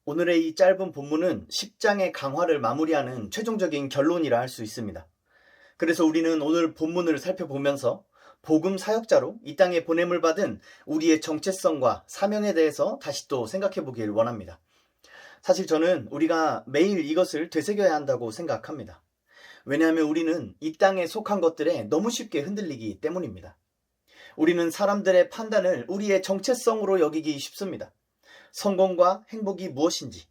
오늘의 이 짧은 본문은 10장의 강화를 마무리하는 최종적인 결론이라 할 수 있습니다. 그래서 우리는 오늘 본문을 살펴보면서 복음 사역자로 이 땅에 보냄을 받은 우리의 정체성과 사명에 대해서 다시 또 생각해 보길 원합니다. 사실 저는 우리가 매일 이것을 되새겨야 한다고 생각합니다. 왜냐하면 우리는 이 땅에 속한 것들에 너무 쉽게 흔들리기 때문입니다. 우리는 사람들의 판단을 우리의 정체성으로 여기기 쉽습니다. 성공과 행복이 무엇인지,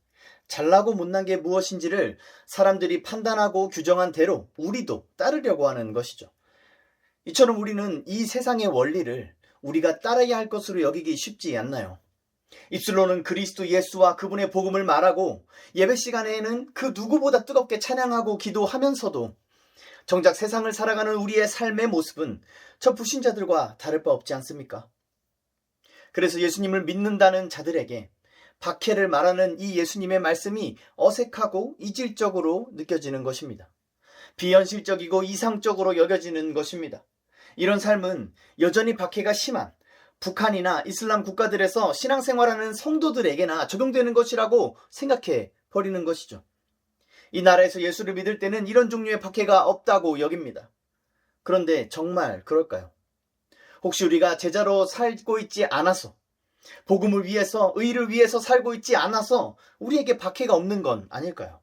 잘나고 못난 게 무엇인지를 사람들이 판단하고 규정한 대로 우리도 따르려고 하는 것이죠. 이처럼 우리는 이 세상의 원리를 우리가 따라야 할 것으로 여기기 쉽지 않나요? 입술로는 그리스도 예수와 그분의 복음을 말하고 예배 시간에는 그 누구보다 뜨겁게 찬양하고 기도하면서도 정작 세상을 살아가는 우리의 삶의 모습은 저 불신자들과 다를 바 없지 않습니까? 그래서 예수님을 믿는다는 자들에게 박해를 말하는 이 예수님의 말씀이 어색하고 이질적으로 느껴지는 것입니다. 비현실적이고 이상적으로 여겨지는 것입니다. 이런 삶은 여전히 박해가 심한 북한이나 이슬람 국가들에서 신앙생활하는 성도들에게나 적용되는 것이라고 생각해 버리는 것이죠. 이 나라에서 예수를 믿을 때는 이런 종류의 박해가 없다고 여깁니다. 그런데 정말 그럴까요? 혹시 우리가 제자로 살고 있지 않아서, 복음을 위해서, 의를 위해서 살고 있지 않아서 우리에게 박해가 없는 건 아닐까요?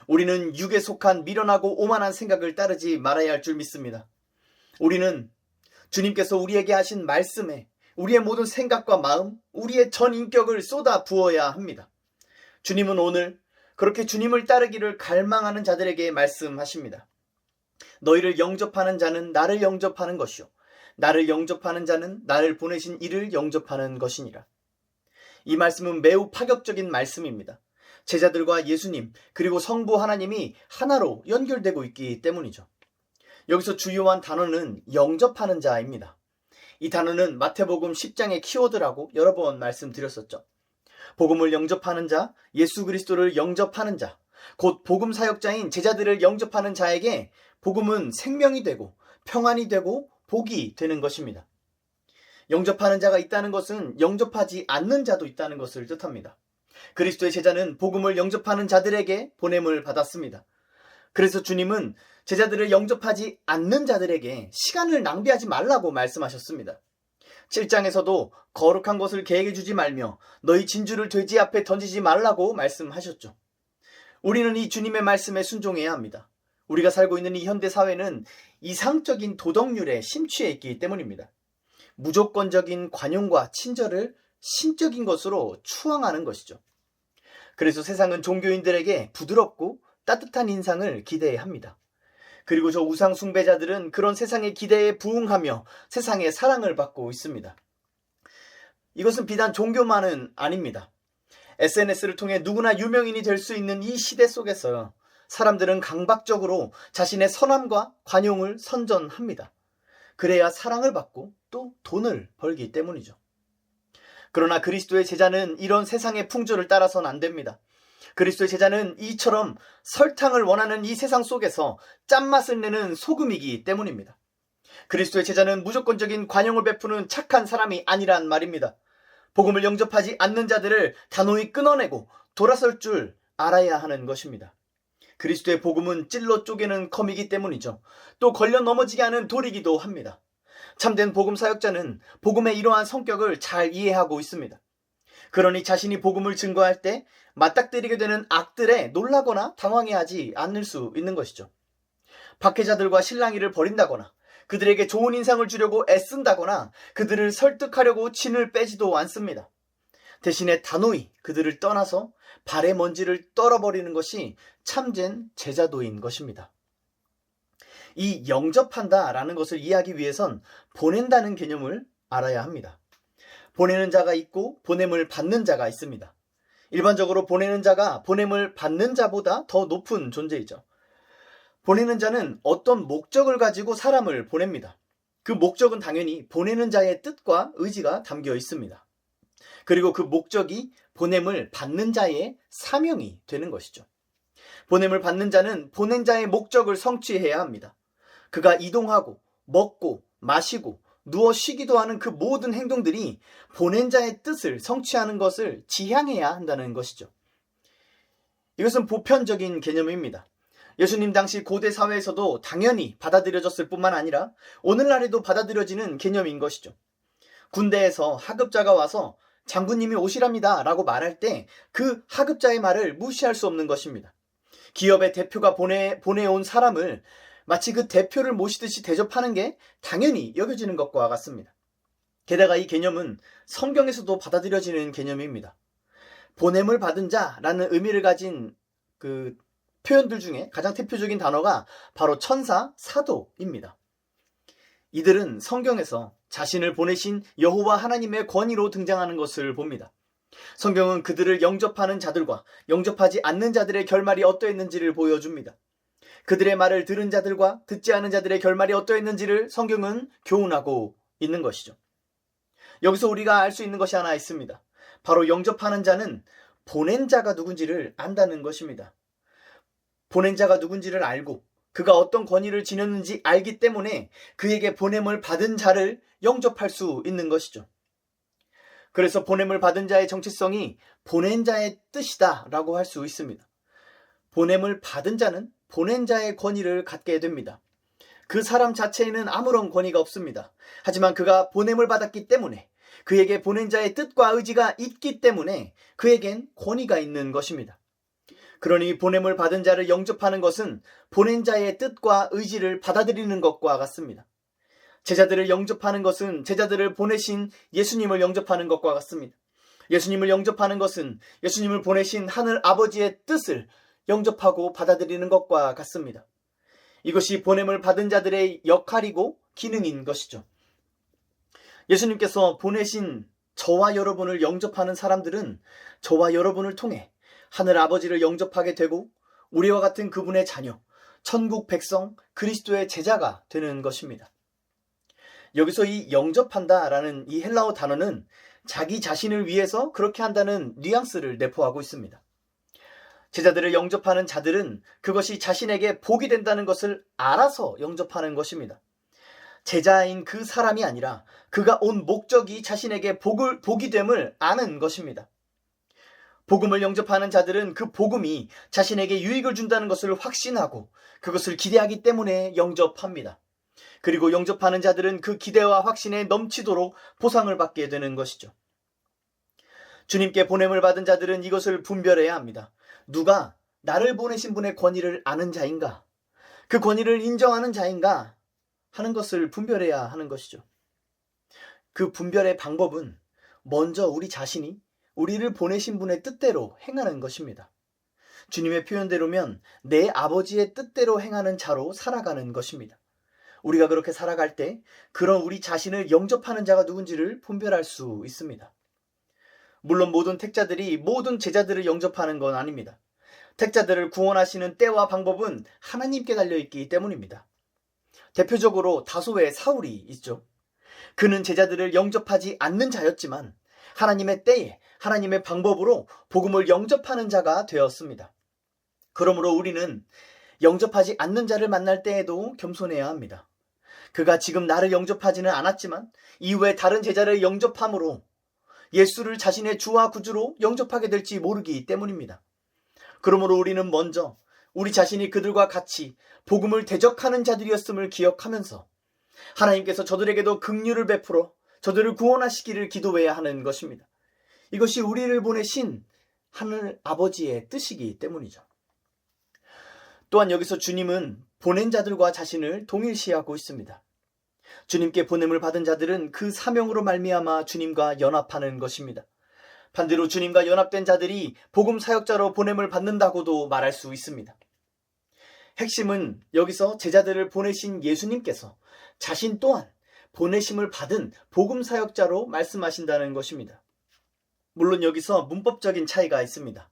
우리는 육에 속한 미련하고 오만한 생각을 따르지 말아야 할 줄 믿습니다. 우리는 주님께서 우리에게 하신 말씀에 우리의 모든 생각과 마음, 우리의 전 인격을 쏟아 부어야 합니다. 주님은 오늘 그렇게 주님을 따르기를 갈망하는 자들에게 말씀하십니다. 너희를 영접하는 자는 나를 영접하는 것이요, 나를 영접하는 자는 나를 보내신 이를 영접하는 것이니라. 이 말씀은 매우 파격적인 말씀입니다. 제자들과 예수님 그리고 성부 하나님이 하나로 연결되고 있기 때문이죠. 여기서 주요한 단어는 영접하는 자입니다. 이 단어는 마태복음 10장의 키워드라고 여러 번 말씀드렸었죠. 복음을 영접하는 자, 예수 그리스도를 영접하는 자, 곧 복음 사역자인 제자들을 영접하는 자에게 복음은 생명이 되고 평안이 되고 복이 되는 것입니다. 영접하는 자가 있다는 것은 영접하지 않는 자도 있다는 것을 뜻합니다. 그리스도의 제자는 복음을 영접하는 자들에게 보냄을 받았습니다. 그래서 주님은 제자들을 영접하지 않는 자들에게 시간을 낭비하지 말라고 말씀하셨습니다. 7장에서도 거룩한 것을 계획해 주지 말며 너희 진주를 돼지 앞에 던지지 말라고 말씀하셨죠. 우리는 이 주님의 말씀에 순종해야 합니다. 우리가 살고 있는 이 현대 사회는 이상적인 도덕률에 심취해 있기 때문입니다. 무조건적인 관용과 친절을 신적인 것으로 추앙하는 것이죠. 그래서 세상은 종교인들에게 부드럽고 따뜻한 인상을 기대합니다. 그리고 저 우상 숭배자들은 그런 세상의 기대에 부응하며 세상의 사랑을 받고 있습니다. 이것은 비단 종교만은 아닙니다. SNS를 통해 누구나 유명인이 될 수 있는 이 시대 속에서 사람들은 강박적으로 자신의 선함과 관용을 선전합니다. 그래야 사랑을 받고 또 돈을 벌기 때문이죠. 그러나 그리스도의 제자는 이런 세상의 풍조를 따라서는 안 됩니다. 그리스도의 제자는 이처럼 설탕을 원하는 이 세상 속에서 짠맛을 내는 소금이기 때문입니다. 그리스도의 제자는 무조건적인 관용을 베푸는 착한 사람이 아니란 말입니다. 복음을 영접하지 않는 자들을 단호히 끊어내고 돌아설 줄 알아야 하는 것입니다. 그리스도의 복음은 찔러 쪼개는 검이기 때문이죠. 또 걸려 넘어지게 하는 돌이기도 합니다. 참된 복음 사역자는 복음의 이러한 성격을 잘 이해하고 있습니다. 그러니 자신이 복음을 증거할 때 맞닥뜨리게 되는 악들에 놀라거나 당황해하지 않을 수 있는 것이죠. 박해자들과 실랑이를 벌인다거나 그들에게 좋은 인상을 주려고 애쓴다거나 그들을 설득하려고 진을 빼지도 않습니다. 대신에 단호히 그들을 떠나서 발의 먼지를 떨어버리는 것이 참된 제자도인 것입니다. 이 영접한다라는 것을 이해하기 위해선 보낸다는 개념을 알아야 합니다. 보내는 자가 있고 보냄을 받는 자가 있습니다. 일반적으로 보내는 자가 보냄을 받는 자보다 더 높은 존재이죠. 보내는 자는 어떤 목적을 가지고 사람을 보냅니다. 그 목적은 당연히 보내는 자의 뜻과 의지가 담겨 있습니다. 그리고 그 목적이 보냄을 받는 자의 사명이 되는 것이죠. 보냄을 받는 자는 보낸 자의 목적을 성취해야 합니다. 그가 이동하고 먹고 마시고 누워 쉬기도 하는 그 모든 행동들이 보낸 자의 뜻을 성취하는 것을 지향해야 한다는 것이죠. 이것은 보편적인 개념입니다. 예수님 당시 고대 사회에서도 당연히 받아들여졌을 뿐만 아니라 오늘날에도 받아들여지는 개념인 것이죠. 군대에서 하급자가 와서 장군님이 오시랍니다 라고 말할 때 그 하급자의 말을 무시할 수 없는 것입니다. 기업의 대표가 보내온 사람을 마치 그 대표를 모시듯이 대접하는 게 당연히 여겨지는 것과 같습니다. 게다가 이 개념은 성경에서도 받아들여지는 개념입니다. 보냄을 받은 자라는 의미를 가진 그 표현들 중에 가장 대표적인 단어가 바로 천사, 사도입니다. 이들은 성경에서 자신을 보내신 여호와 하나님의 권위로 등장하는 것을 봅니다. 성경은 그들을 영접하는 자들과 영접하지 않는 자들의 결말이 어떠했는지를 보여줍니다. 그들의 말을 들은 자들과 듣지 않은 자들의 결말이 어떠했는지를 성경은 교훈하고 있는 것이죠. 여기서 우리가 알 수 있는 것이 하나 있습니다. 바로 영접하는 자는 보낸 자가 누군지를 안다는 것입니다. 보낸 자가 누군지를 알고 그가 어떤 권위를 지녔는지 알기 때문에 그에게 보냄을 받은 자를 영접할 수 있는 것이죠. 그래서 보냄을 받은 자의 정체성이 보낸 자의 뜻이다 라고 할 수 있습니다. 보냄을 받은 자는 보낸 자의 권위를 갖게 됩니다. 그 사람 자체에는 아무런 권위가 없습니다. 하지만 그가 보냄을 받았기 때문에 그에게 보낸 자의 뜻과 의지가 있기 때문에 그에겐 권위가 있는 것입니다. 그러니 보냄을 받은 자를 영접하는 것은 보낸 자의 뜻과 의지를 받아들이는 것과 같습니다. 제자들을 영접하는 것은 제자들을 보내신 예수님을 영접하는 것과 같습니다. 예수님을 영접하는 것은 예수님을 보내신 하늘 아버지의 뜻을 영접하고 받아들이는 것과 같습니다. 이것이 보냄을 받은 자들의 역할이고 기능인 것이죠. 예수님께서 보내신 저와 여러분을 영접하는 사람들은 저와 여러분을 통해 하늘 아버지를 영접하게 되고 우리와 같은 그분의 자녀, 천국 백성, 그리스도의 제자가 되는 것입니다. 여기서 이 영접한다라는 이 헬라어 단어는 자기 자신을 위해서 그렇게 한다는 뉘앙스를 내포하고 있습니다. 제자들을 영접하는 자들은 그것이 자신에게 복이 된다는 것을 알아서 영접하는 것입니다. 제자인 그 사람이 아니라 그가 온 목적이 자신에게 복이 됨을 아는 것입니다. 복음을 영접하는 자들은 그 복음이 자신에게 유익을 준다는 것을 확신하고 그것을 기대하기 때문에 영접합니다. 그리고 영접하는 자들은 그 기대와 확신에 넘치도록 보상을 받게 되는 것이죠. 주님께 보냄을 받은 자들은 이것을 분별해야 합니다. 누가 나를 보내신 분의 권위를 아는 자인가? 그 권위를 인정하는 자인가? 하는 것을 분별해야 하는 것이죠. 그 분별의 방법은 먼저 우리 자신이 우리를 보내신 분의 뜻대로 행하는 것입니다. 주님의 표현대로면 내 아버지의 뜻대로 행하는 자로 살아가는 것입니다. 우리가 그렇게 살아갈 때 그런 우리 자신을 영접하는 자가 누군지를 분별할 수 있습니다. 물론 모든 택자들이 모든 제자들을 영접하는 건 아닙니다. 택자들을 구원하시는 때와 방법은 하나님께 달려있기 때문입니다. 대표적으로 다소의 사울이 있죠. 그는 제자들을 영접하지 않는 자였지만 하나님의 때에 하나님의 방법으로 복음을 영접하는 자가 되었습니다. 그러므로 우리는 영접하지 않는 자를 만날 때에도 겸손해야 합니다. 그가 지금 나를 영접하지는 않았지만 이후에 다른 제자를 영접함으로 예수를 자신의 주와 구주로 영접하게 될지 모르기 때문입니다. 그러므로 우리는 먼저 우리 자신이 그들과 같이 복음을 대적하는 자들이었음을 기억하면서 하나님께서 저들에게도 긍휼을 베풀어 저들을 구원하시기를 기도해야 하는 것입니다. 이것이 우리를 보내신 하늘 아버지의 뜻이기 때문이죠. 또한 여기서 주님은 보낸 자들과 자신을 동일시하고 있습니다. 주님께 보냄을 받은 자들은 그 사명으로 말미암아 주님과 연합하는 것입니다. 반대로 주님과 연합된 자들이 복음 사역자로 보냄을 받는다고도 말할 수 있습니다. 핵심은 여기서 제자들을 보내신 예수님께서 자신 또한 보내심을 받은 복음 사역자로 말씀하신다는 것입니다. 물론 여기서 문법적인 차이가 있습니다.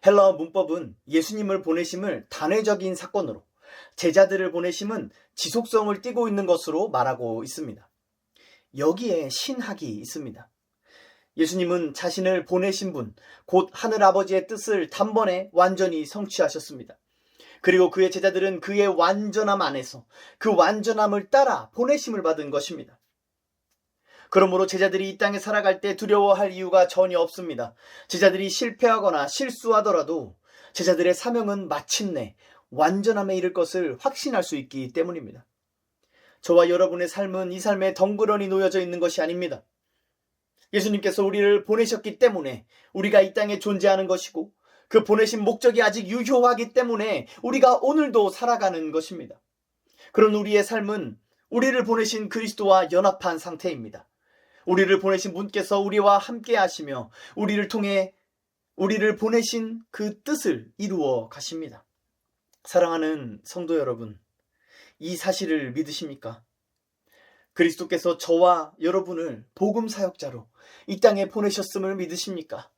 헬라어 문법은 예수님을 보내심을 단회적인 사건으로, 제자들을 보내심은 지속성을 띠고 있는 것으로 말하고 있습니다. 여기에 신학이 있습니다. 예수님은 자신을 보내신 분, 곧 하늘아버지의 뜻을 단번에 완전히 성취하셨습니다. 그리고 그의 제자들은 그의 완전함 안에서 그 완전함을 따라 보내심을 받은 것입니다. 그러므로 제자들이 이 땅에 살아갈 때 두려워할 이유가 전혀 없습니다. 제자들이 실패하거나 실수하더라도 제자들의 사명은 마침내 완전함에 이를 것을 확신할 수 있기 때문입니다. 저와 여러분의 삶은 이 삶에 덩그러니 놓여져 있는 것이 아닙니다. 예수님께서 우리를 보내셨기 때문에 우리가 이 땅에 존재하는 것이고, 그 보내신 목적이 아직 유효하기 때문에 우리가 오늘도 살아가는 것입니다. 그런 우리의 삶은 우리를 보내신 그리스도와 연합한 상태입니다. 우리를 보내신 분께서 우리와 함께 하시며 우리를 통해 우리를 보내신 그 뜻을 이루어 가십니다. 사랑하는 성도 여러분, 이 사실을 믿으십니까? 그리스도께서 저와 여러분을 복음 사역자로 이 땅에 보내셨음을 믿으십니까?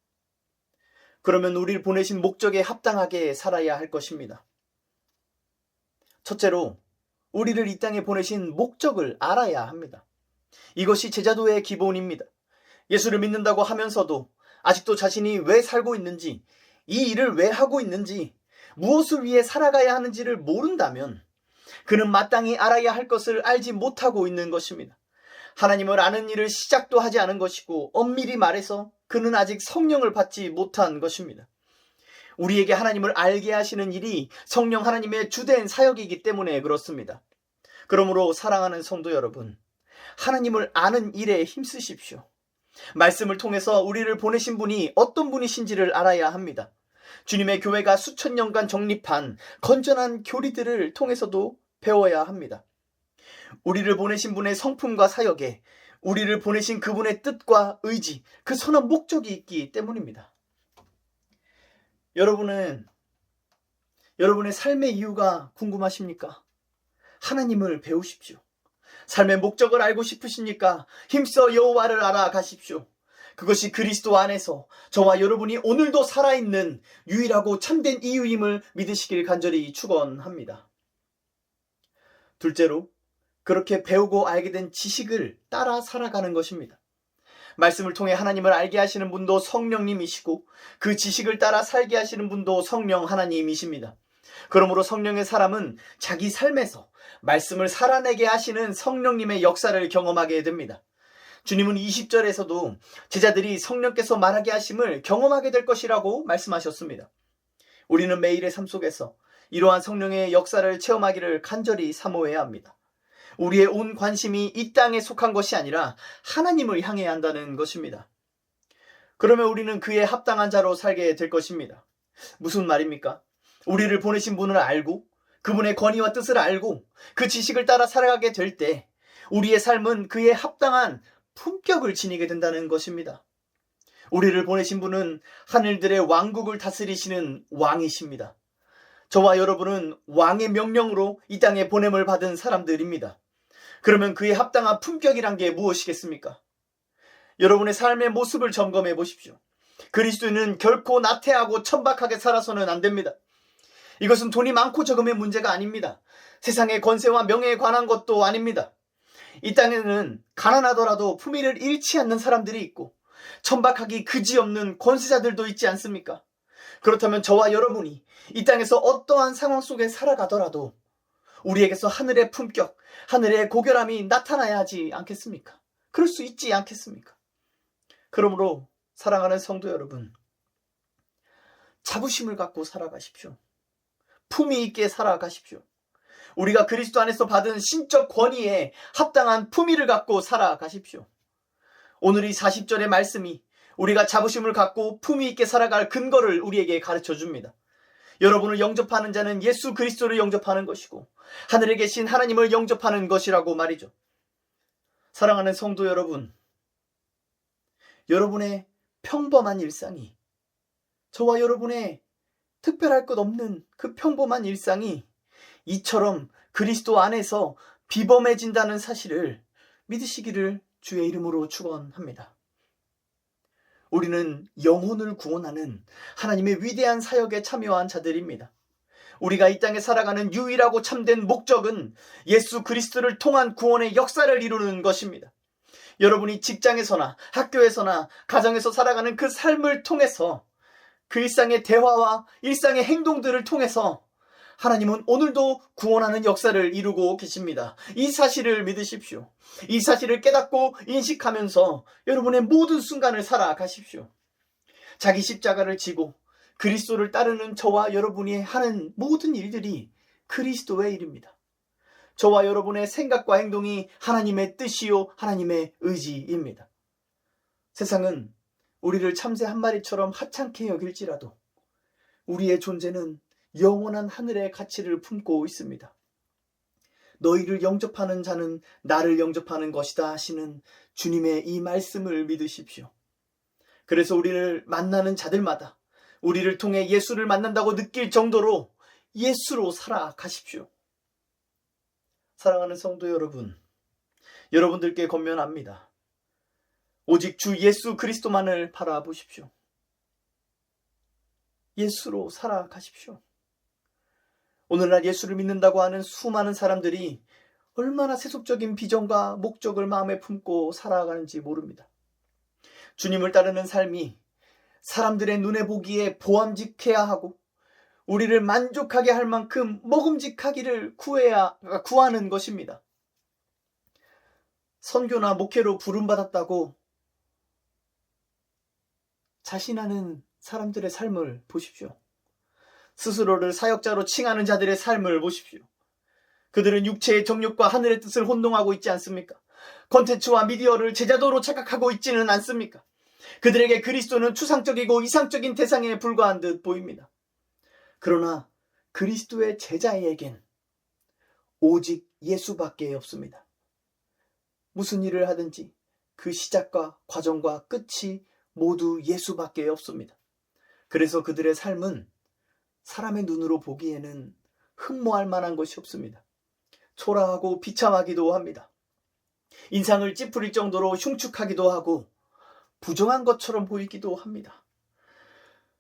그러면 우리를 보내신 목적에 합당하게 살아야 할 것입니다. 첫째로, 우리를 이 땅에 보내신 목적을 알아야 합니다. 이것이 제자도의 기본입니다. 예수를 믿는다고 하면서도 아직도 자신이 왜 살고 있는지, 이 일을 왜 하고 있는지, 무엇을 위해 살아가야 하는지를 모른다면 그는 마땅히 알아야 할 것을 알지 못하고 있는 것입니다. 하나님을 아는 일을 시작도 하지 않은 것이고, 엄밀히 말해서 그는 아직 성령을 받지 못한 것입니다. 우리에게 하나님을 알게 하시는 일이 성령 하나님의 주된 사역이기 때문에 그렇습니다. 그러므로 사랑하는 성도 여러분, 하나님을 아는 일에 힘쓰십시오. 말씀을 통해서 우리를 보내신 분이 어떤 분이신지를 알아야 합니다. 주님의 교회가 수천 년간 정립한 건전한 교리들을 통해서도 배워야 합니다. 우리를 보내신 분의 성품과 사역에 우리를 보내신 그분의 뜻과 의지, 그 선한 목적이 있기 때문입니다. 여러분의 삶의 이유가 궁금하십니까? 하나님을 배우십시오. 삶의 목적을 알고 싶으십니까? 힘써 여호와를 알아가십시오. 그것이 그리스도 안에서 저와 여러분이 오늘도 살아있는 유일하고 참된 이유임을 믿으시길 간절히 축원합니다. 둘째로, 그렇게 배우고 알게 된 지식을 따라 살아가는 것입니다. 말씀을 통해 하나님을 알게 하시는 분도 성령님이시고, 그 지식을 따라 살게 하시는 분도 성령 하나님이십니다. 그러므로 성령의 사람은 자기 삶에서 말씀을 살아내게 하시는 성령님의 역사를 경험하게 됩니다. 주님은 20절에서도 제자들이 성령께서 말하게 하심을 경험하게 될 것이라고 말씀하셨습니다. 우리는 매일의 삶 속에서 이러한 성령의 역사를 체험하기를 간절히 사모해야 합니다. 우리의 온 관심이 이 땅에 속한 것이 아니라 하나님을 향해야 한다는 것입니다. 그러면 우리는 그에 합당한 자로 살게 될 것입니다. 무슨 말입니까? 우리를 보내신 분을 알고 그분의 권위와 뜻을 알고 그 지식을 따라 살아가게 될 때 우리의 삶은 그에 합당한 품격을 지니게 된다는 것입니다. 우리를 보내신 분은 하늘들의 왕국을 다스리시는 왕이십니다. 저와 여러분은 왕의 명령으로 이 땅에 보냄을 받은 사람들입니다. 그러면 그에 합당한 품격이란 게 무엇이겠습니까? 여러분의 삶의 모습을 점검해 보십시오. 그리스도인은 결코 나태하고 천박하게 살아서는 안 됩니다. 이것은 돈이 많고 적음의 문제가 아닙니다. 세상의 권세와 명예에 관한 것도 아닙니다. 이 땅에는 가난하더라도 품위를 잃지 않는 사람들이 있고 천박하기 그지없는 권세자들도 있지 않습니까? 그렇다면 저와 여러분이 이 땅에서 어떠한 상황 속에 살아가더라도 우리에게서 하늘의 품격, 하늘의 고결함이 나타나야 하지 않겠습니까? 그럴 수 있지 않겠습니까? 그러므로 사랑하는 성도 여러분, 자부심을 갖고 살아가십시오. 품위 있게 살아가십시오. 우리가 그리스도 안에서 받은 신적 권위에 합당한 품위를 갖고 살아가십시오. 오늘 이 40절의 말씀이 우리가 자부심을 갖고 품위 있게 살아갈 근거를 우리에게 가르쳐 줍니다. 여러분을 영접하는 자는 예수 그리스도를 영접하는 것이고 하늘에 계신 하나님을 영접하는 것이라고 말이죠. 사랑하는 성도 여러분, 여러분의 평범한 일상이, 저와 여러분의 특별할 것 없는 그 평범한 일상이 이처럼 그리스도 안에서 비범해진다는 사실을 믿으시기를 주의 이름으로 축원합니다. 우리는 영혼을 구원하는 하나님의 위대한 사역에 참여한 자들입니다. 우리가 이 땅에 살아가는 유일하고 참된 목적은 예수 그리스도를 통한 구원의 역사를 이루는 것입니다. 여러분이 직장에서나 학교에서나 가정에서 살아가는 그 삶을 통해서 그 일상의 대화와 일상의 행동들을 통해서 하나님은 오늘도 구원하는 역사를 이루고 계십니다. 이 사실을 믿으십시오. 이 사실을 깨닫고 인식하면서 여러분의 모든 순간을 살아가십시오. 자기 십자가를 지고 그리스도를 따르는 저와 여러분이 하는 모든 일들이 그리스도의 일입니다. 저와 여러분의 생각과 행동이 하나님의 뜻이요 하나님의 의지입니다. 세상은 우리를 참새 한 마리처럼 하찮게 여길지라도 우리의 존재는 영원한 하늘의 가치를 품고 있습니다. 너희를 영접하는 자는 나를 영접하는 것이다 하시는 주님의 이 말씀을 믿으십시오. 그래서 우리를 만나는 자들마다 우리를 통해 예수를 만난다고 느낄 정도로 예수로 살아가십시오. 사랑하는 성도 여러분, 여러분들께 권면합니다. 오직 주 예수 그리스도만을 바라보십시오. 예수로 살아가십시오. 오늘날 예수를 믿는다고 하는 수많은 사람들이 얼마나 세속적인 비전과 목적을 마음에 품고 살아가는지 모릅니다. 주님을 따르는 삶이 사람들의 눈에 보기에 보암직해야 하고 우리를 만족하게 할 만큼 먹음직하기를 구하는 것입니다. 선교나 목회로 부름받았다고 자신하는 사람들의 삶을 보십시오. 스스로를 사역자로 칭하는 자들의 삶을 보십시오. 그들은 육체의 정욕과 하늘의 뜻을 혼동하고 있지 않습니까? 콘텐츠와 미디어를 제자도로 착각하고 있지는 않습니까? 그들에게 그리스도는 추상적이고 이상적인 대상에 불과한 듯 보입니다. 그러나 그리스도의 제자에겐 오직 예수밖에 없습니다. 무슨 일을 하든지 그 시작과 과정과 끝이 모두 예수밖에 없습니다. 그래서 그들의 삶은 사람의 눈으로 보기에는 흠모할 만한 것이 없습니다. 초라하고 비참하기도 합니다. 인상을 찌푸릴 정도로 흉측하기도 하고 부정한 것처럼 보이기도 합니다.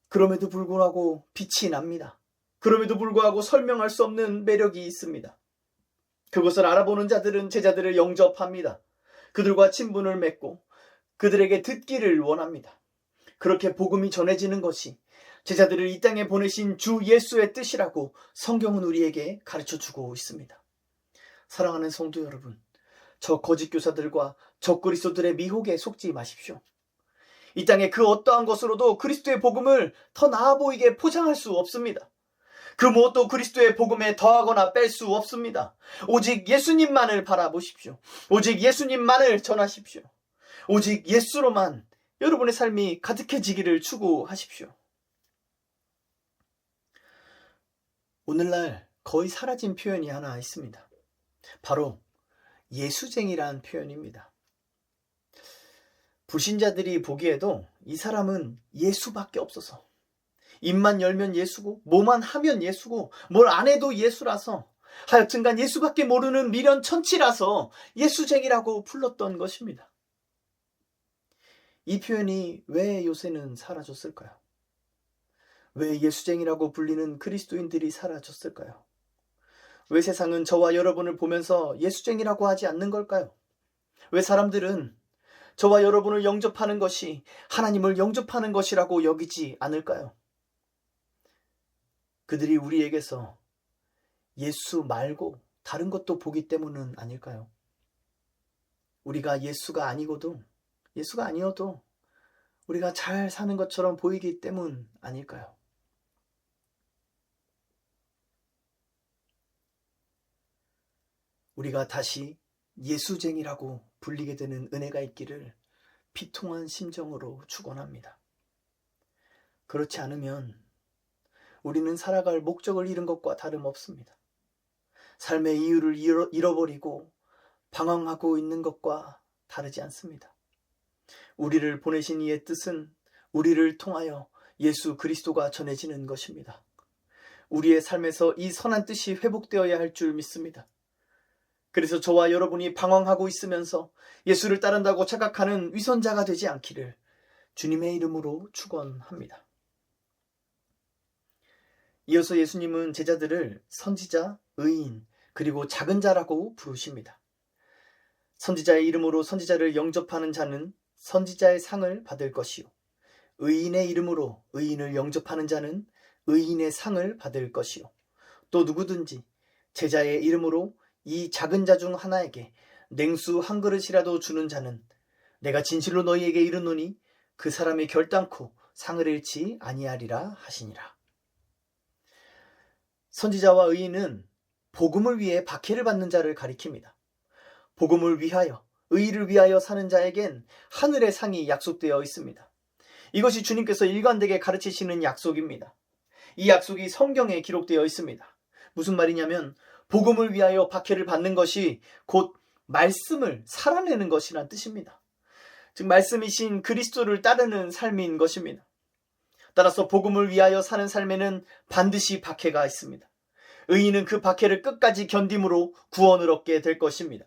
그럼에도 불구하고 빛이 납니다. 그럼에도 불구하고 설명할 수 없는 매력이 있습니다. 그것을 알아보는 자들은 제자들을 영접합니다. 그들과 친분을 맺고 그들에게 듣기를 원합니다. 그렇게 복음이 전해지는 것이 제자들을 이 땅에 보내신 주 예수의 뜻이라고 성경은 우리에게 가르쳐주고 있습니다. 사랑하는 성도 여러분, 저 거짓 교사들과 적그리스도들의 미혹에 속지 마십시오. 이 땅에 그 어떠한 것으로도 그리스도의 복음을 더 나아 보이게 포장할 수 없습니다. 그 무엇도 그리스도의 복음에 더하거나 뺄 수 없습니다. 오직 예수님만을 바라보십시오. 오직 예수님만을 전하십시오. 오직 예수로만 여러분의 삶이 가득해지기를 추구하십시오. 오늘날 거의 사라진 표현이 하나 있습니다. 바로 예수쟁이란 표현입니다. 불신자들이 보기에도 이 사람은 예수밖에 없어서 입만 열면 예수고 뭐만 하면 예수고 뭘 안 해도 예수라서 하여튼간 예수밖에 모르는 미련 천치라서 예수쟁이라고 불렀던 것입니다. 이 표현이 왜 요새는 사라졌을까요? 왜 예수쟁이라고 불리는 그리스도인들이 사라졌을까요? 왜 세상은 저와 여러분을 보면서 예수쟁이라고 하지 않는 걸까요? 왜 사람들은 저와 여러분을 영접하는 것이 하나님을 영접하는 것이라고 여기지 않을까요? 그들이 우리에게서 예수 말고 다른 것도 보기 때문은 아닐까요? 우리가 예수가 아니어도 우리가 잘 사는 것처럼 보이기 때문 아닐까요? 우리가 다시 예수쟁이라고 불리게 되는 은혜가 있기를 비통한 심정으로 축원합니다. 그렇지 않으면 우리는 살아갈 목적을 잃은 것과 다름없습니다. 삶의 이유를 잃어버리고 방황하고 있는 것과 다르지 않습니다. 우리를 보내신 이의 뜻은 우리를 통하여 예수 그리스도가 전해지는 것입니다. 우리의 삶에서 이 선한 뜻이 회복되어야 할 줄 믿습니다. 그래서 저와 여러분이 방황하고 있으면서 예수를 따른다고 착각하는 위선자가 되지 않기를 주님의 이름으로 축원합니다. 이어서 예수님은 제자들을 선지자, 의인, 그리고 작은 자라고 부르십니다. 선지자의 이름으로 선지자를 영접하는 자는 선지자의 상을 받을 것이요, 의인의 이름으로 의인을 영접하는 자는 의인의 상을 받을 것이요, 또 누구든지 제자의 이름으로 이 작은 자 중 하나에게 냉수 한 그릇이라도 주는 자는 내가 진실로 너희에게 이르노니 그 사람이 결단코 상을 잃지 아니하리라 하시니라. 선지자와 의인은 복음을 위해 박해를 받는 자를 가리킵니다. 복음을 위하여, 의의를 위하여 사는 자에겐 하늘의 상이 약속되어 있습니다. 이것이 주님께서 일관되게 가르치시는 약속입니다. 이 약속이 성경에 기록되어 있습니다. 무슨 말이냐면 복음을 위하여 박해를 받는 것이 곧 말씀을 살아내는 것이란 뜻입니다. 즉 말씀이신 그리스도를 따르는 삶인 것입니다. 따라서 복음을 위하여 사는 삶에는 반드시 박해가 있습니다. 의인은 그 박해를 끝까지 견딤으로 구원을 얻게 될 것입니다.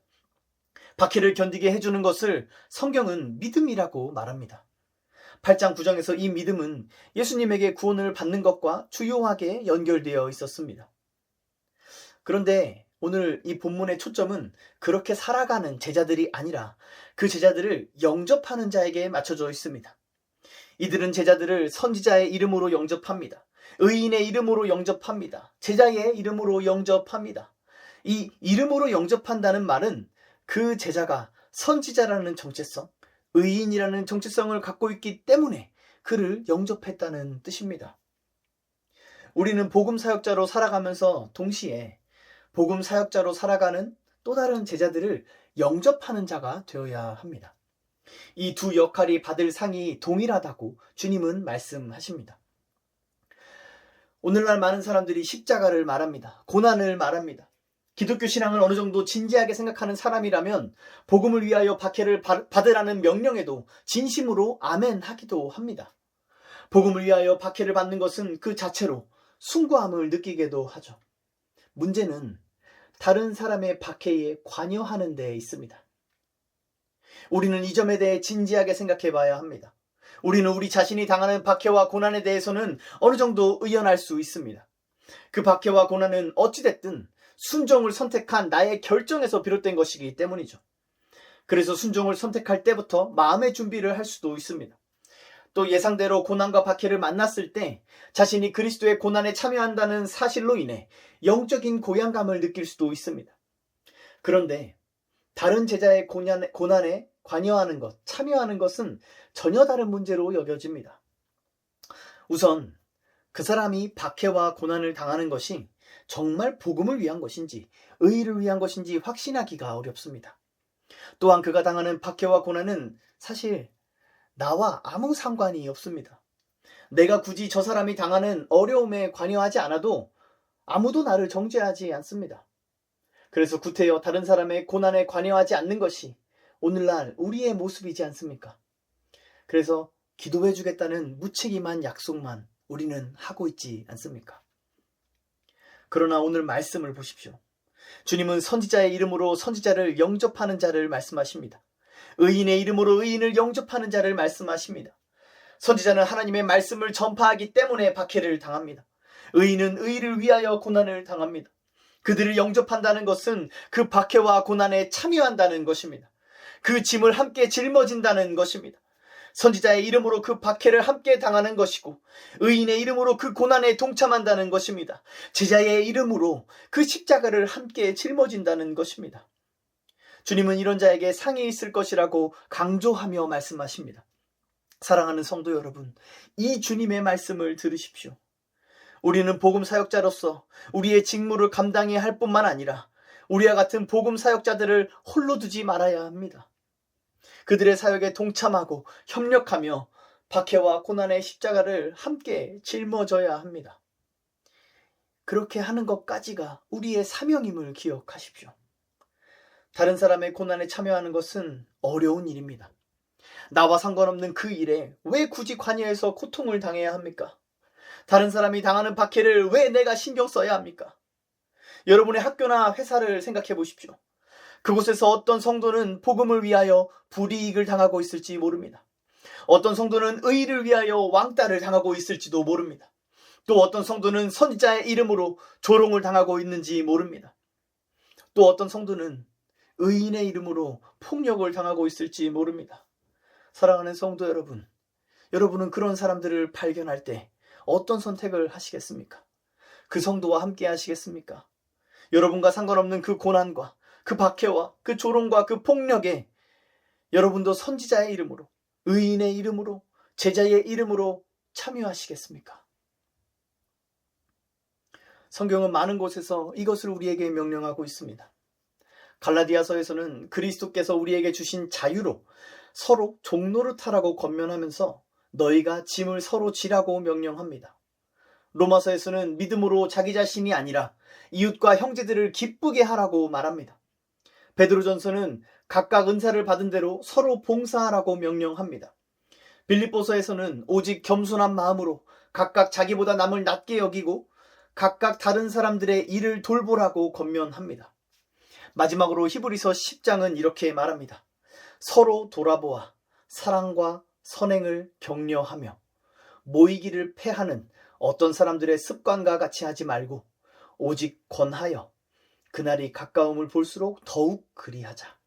박해를 견디게 해주는 것을 성경은 믿음이라고 말합니다. 8장 9장에서 이 믿음은 예수님에게 구원을 받는 것과 주요하게 연결되어 있었습니다. 그런데 오늘 이 본문의 초점은 그렇게 살아가는 제자들이 아니라 그 제자들을 영접하는 자에게 맞춰져 있습니다. 이들은 제자들을 선지자의 이름으로 영접합니다. 의인의 이름으로 영접합니다. 제자의 이름으로 영접합니다. 이 이름으로 영접한다는 말은 그 제자가 선지자라는 정체성, 의인이라는 정체성을 갖고 있기 때문에 그를 영접했다는 뜻입니다. 우리는 복음 사역자로 살아가면서 동시에 복음 사역자로 살아가는 또 다른 제자들을 영접하는 자가 되어야 합니다. 이 두 역할이 받을 상이 동일하다고 주님은 말씀하십니다. 오늘날 많은 사람들이 십자가를 말합니다. 고난을 말합니다. 기독교 신앙을 어느 정도 진지하게 생각하는 사람이라면 복음을 위하여 박해를 받으라는 명령에도 진심으로 아멘 하기도 합니다. 복음을 위하여 박해를 받는 것은 그 자체로 숭고함을 느끼게도 하죠. 문제는 다른 사람의 박해에 관여하는 데 있습니다. 우리는 이 점에 대해 진지하게 생각해 봐야 합니다. 우리는 우리 자신이 당하는 박해와 고난에 대해서는 어느 정도 의연할 수 있습니다. 그 박해와 고난은 어찌됐든 순종을 선택한 나의 결정에서 비롯된 것이기 때문이죠. 그래서 순종을 선택할 때부터 마음의 준비를 할 수도 있습니다. 또 예상대로 고난과 박해를 만났을 때 자신이 그리스도의 고난에 참여한다는 사실로 인해 영적인 고향감을 느낄 수도 있습니다. 그런데 다른 제자의 고난에 관여하는 것, 참여하는 것은 전혀 다른 문제로 여겨집니다. 우선 그 사람이 박해와 고난을 당하는 것이 정말 복음을 위한 것인지 의의를 위한 것인지 확신하기가 어렵습니다. 또한 그가 당하는 박해와 고난은 사실 나와 아무 상관이 없습니다. 내가 굳이 저 사람이 당하는 어려움에 관여하지 않아도 아무도 나를 정죄하지 않습니다. 그래서 구태여 다른 사람의 고난에 관여하지 않는 것이 오늘날 우리의 모습이지 않습니까? 그래서 기도해 주겠다는 무책임한 약속만 우리는 하고 있지 않습니까? 그러나 오늘 말씀을 보십시오. 주님은 선지자의 이름으로 선지자를 영접하는 자를 말씀하십니다. 의인의 이름으로 의인을 영접하는 자를 말씀하십니다. 선지자는 하나님의 말씀을 전파하기 때문에 박해를 당합니다. 의인은 의를 위하여 고난을 당합니다. 그들을 영접한다는 것은 그 박해와 고난에 참여한다는 것입니다. 그 짐을 함께 짊어진다는 것입니다. 선지자의 이름으로 그 박해를 함께 당하는 것이고 의인의 이름으로 그 고난에 동참한다는 것입니다. 제자의 이름으로 그 십자가를 함께 짊어진다는 것입니다. 주님은 이런 자에게 상이 있을 것이라고 강조하며 말씀하십니다. 사랑하는 성도 여러분, 이 주님의 말씀을 들으십시오. 우리는 복음 사역자로서 우리의 직무를 감당해야 할 뿐만 아니라 우리와 같은 복음 사역자들을 홀로 두지 말아야 합니다. 그들의 사역에 동참하고 협력하며 박해와 고난의 십자가를 함께 짊어져야 합니다. 그렇게 하는 것까지가 우리의 사명임을 기억하십시오. 다른 사람의 고난에 참여하는 것은 어려운 일입니다. 나와 상관없는 그 일에 왜 굳이 관여해서 고통을 당해야 합니까? 다른 사람이 당하는 박해를 왜 내가 신경 써야 합니까? 여러분의 학교나 회사를 생각해 보십시오. 그곳에서 어떤 성도는 복음을 위하여 불이익을 당하고 있을지 모릅니다. 어떤 성도는 의의를 위하여 왕따를 당하고 있을지도 모릅니다. 또 어떤 성도는 선지자의 이름으로 조롱을 당하고 있는지 모릅니다. 또 어떤 성도는 의인의 이름으로 폭력을 당하고 있을지 모릅니다. 사랑하는 성도 여러분, 여러분은 그런 사람들을 발견할 때 어떤 선택을 하시겠습니까? 그 성도와 함께 하시겠습니까? 여러분과 상관없는 그 고난과 그 박해와 그 조롱과 그 폭력에 여러분도 선지자의 이름으로, 의인의 이름으로, 제자의 이름으로 참여하시겠습니까? 성경은 많은 곳에서 이것을 우리에게 명령하고 있습니다. 갈라디아서에서는 그리스도께서 우리에게 주신 자유로 서로 종노릇하라고 권면하면서 너희가 짐을 서로 지라고 명령합니다. 로마서에서는 믿음으로 자기 자신이 아니라 이웃과 형제들을 기쁘게 하라고 말합니다. 베드로전서는 각각 은사를 받은 대로 서로 봉사하라고 명령합니다. 빌립보서에서는 오직 겸손한 마음으로 각각 자기보다 남을 낮게 여기고 각각 다른 사람들의 일을 돌보라고 권면합니다. 마지막으로 히브리서 10장은 이렇게 말합니다. 서로 돌아보아 사랑과 선행을 격려하며 모이기를 패하는 어떤 사람들의 습관과 같이 하지 말고 오직 권하여 그날이 가까움을 볼수록 더욱 그리하자.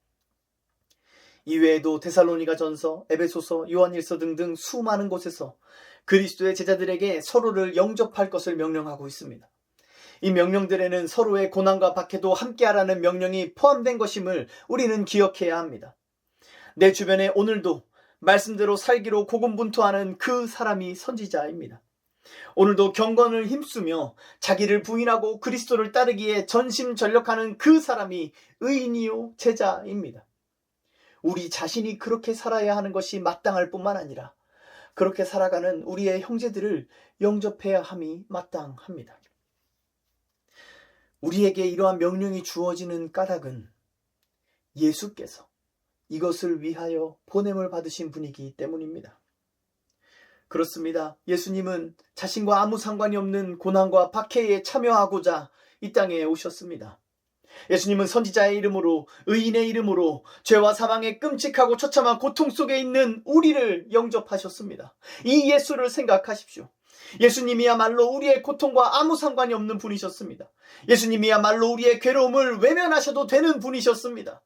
이외에도 데살로니가 전서, 에베소서, 요한일서 등등 수많은 곳에서 그리스도의 제자들에게 서로를 영접할 것을 명령하고 있습니다. 이 명령들에는 서로의 고난과 박해도 함께하라는 명령이 포함된 것임을 우리는 기억해야 합니다. 내 주변에 오늘도 말씀대로 살기로 고군분투하는 그 사람이 선지자입니다. 오늘도 경건을 힘쓰며 자기를 부인하고 그리스도를 따르기에 전심전력하는 그 사람이 의인이요 제자입니다. 우리 자신이 그렇게 살아야 하는 것이 마땅할 뿐만 아니라 그렇게 살아가는 우리의 형제들을 영접해야 함이 마땅합니다. 우리에게 이러한 명령이 주어지는 까닭은 예수께서 이것을 위하여 보냄을 받으신 분이기 때문입니다. 그렇습니다. 예수님은 자신과 아무 상관이 없는 고난과 박해에 참여하고자 이 땅에 오셨습니다. 예수님은 선지자의 이름으로, 의인의 이름으로 죄와 사망의 끔찍하고 처참한 고통 속에 있는 우리를 영접하셨습니다. 이 예수를 생각하십시오. 예수님이야말로 우리의 고통과 아무 상관이 없는 분이셨습니다. 예수님이야말로 우리의 괴로움을 외면하셔도 되는 분이셨습니다.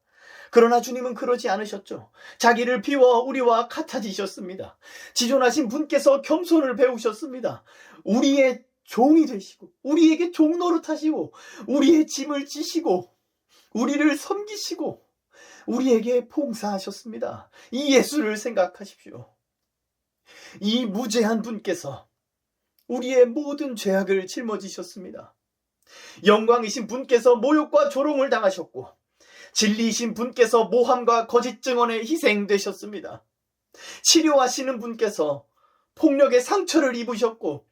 그러나 주님은 그러지 않으셨죠. 자기를 비워 우리와 같아지셨습니다. 지존하신 분께서 겸손을 배우셨습니다. 우리의 종이 되시고 우리에게 종노릇하시고 우리의 짐을 지시고 우리를 섬기시고 우리에게 봉사하셨습니다. 이 예수를 생각하십시오. 이 무죄한 분께서 우리의 모든 죄악을 짊어지셨습니다. 영광이신 분께서 모욕과 조롱을 당하셨고 진리이신 분께서 모함과 거짓 증언에 희생되셨습니다. 치료하시는 분께서 폭력의 상처를 입으셨고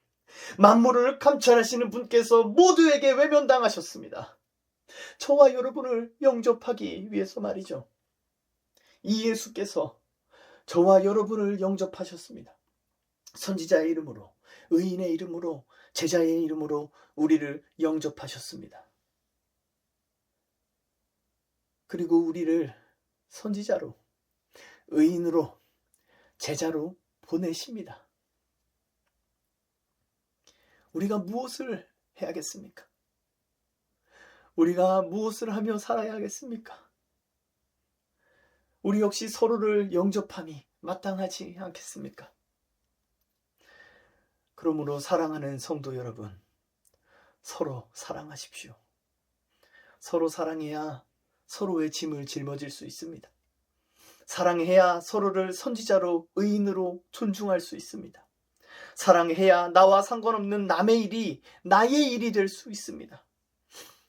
만물을 감찰하시는 분께서 모두에게 외면당하셨습니다. 저와 여러분을 영접하기 위해서 말이죠. 이 예수께서 저와 여러분을 영접하셨습니다. 선지자의 이름으로, 의인의 이름으로, 제자의 이름으로 우리를 영접하셨습니다. 그리고 우리를 선지자로, 의인으로, 제자로 보내십니다. 우리가 무엇을 해야겠습니까? 우리가 무엇을 하며 살아야 하겠습니까? 우리 역시 서로를 영접함이 마땅하지 않겠습니까? 그러므로 사랑하는 성도 여러분, 서로 사랑하십시오. 서로 사랑해야 서로의 짐을 짊어질 수 있습니다. 사랑해야 서로를 선지자로, 의인으로 존중할 수 있습니다. 사랑해야 나와 상관없는 남의 일이 나의 일이 될 수 있습니다.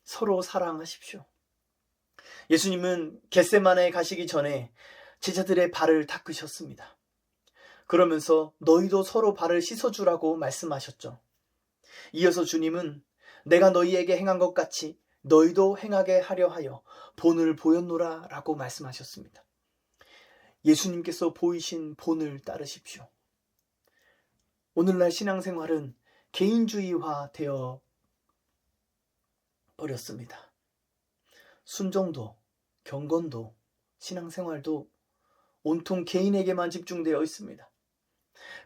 서로 사랑하십시오. 예수님은 겟세마네에 가시기 전에 제자들의 발을 닦으셨습니다. 그러면서 너희도 서로 발을 씻어주라고 말씀하셨죠. 이어서 주님은 내가 너희에게 행한 것 같이 너희도 행하게 하려 하여 본을 보였노라 라고 말씀하셨습니다. 예수님께서 보이신 본을 따르십시오. 오늘날 신앙생활은 개인주의화 되어 버렸습니다. 순종도, 경건도, 신앙생활도 온통 개인에게만 집중되어 있습니다.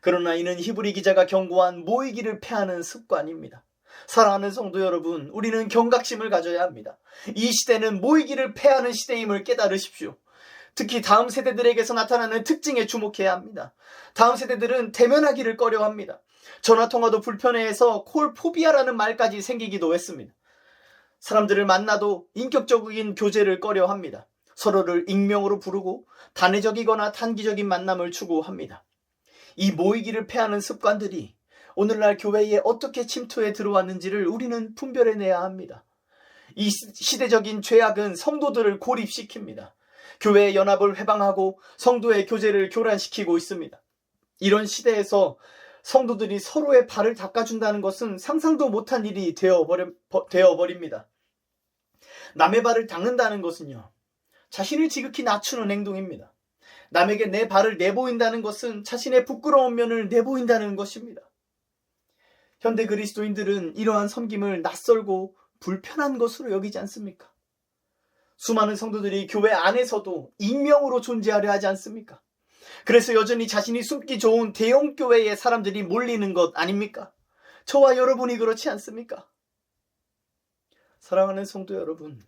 그러나 이는 히브리 기자가 경고한 모이기를 패하는 습관입니다. 사랑하는 성도 여러분, 우리는 경각심을 가져야 합니다. 이 시대는 모이기를 패하는 시대임을 깨달으십시오. 특히 다음 세대들에게서 나타나는 특징에 주목해야 합니다. 다음 세대들은 대면하기를 꺼려합니다. 전화통화도 불편해해서 콜포비아라는 말까지 생기기도 했습니다. 사람들을 만나도 인격적인 교제를 꺼려합니다. 서로를 익명으로 부르고 단회적이거나 단기적인 만남을 추구합니다. 이 모이기를 패하는 습관들이 오늘날 교회에 어떻게 침투해 들어왔는지를 우리는 분별해내야 합니다. 이 시대적인 죄악은 성도들을 고립시킵니다. 교회의 연합을 해방하고 성도의 교제를 교란시키고 있습니다. 이런 시대에서 성도들이 서로의 발을 닦아준다는 것은 상상도 못한 일이 되어버립니다. 남의 발을 닦는다는 것은요, 자신을 지극히 낮추는 행동입니다. 남에게 내 발을 내보인다는 것은 자신의 부끄러운 면을 내보인다는 것입니다. 현대 그리스도인들은 이러한 섬김을 낯설고 불편한 것으로 여기지 않습니까? 수많은 성도들이 교회 안에서도 익명으로 존재하려 하지 않습니까? 그래서 여전히 자신이 숨기 좋은 대형 교회에 사람들이 몰리는 것 아닙니까? 저와 여러분이 그렇지 않습니까? 사랑하는 성도 여러분,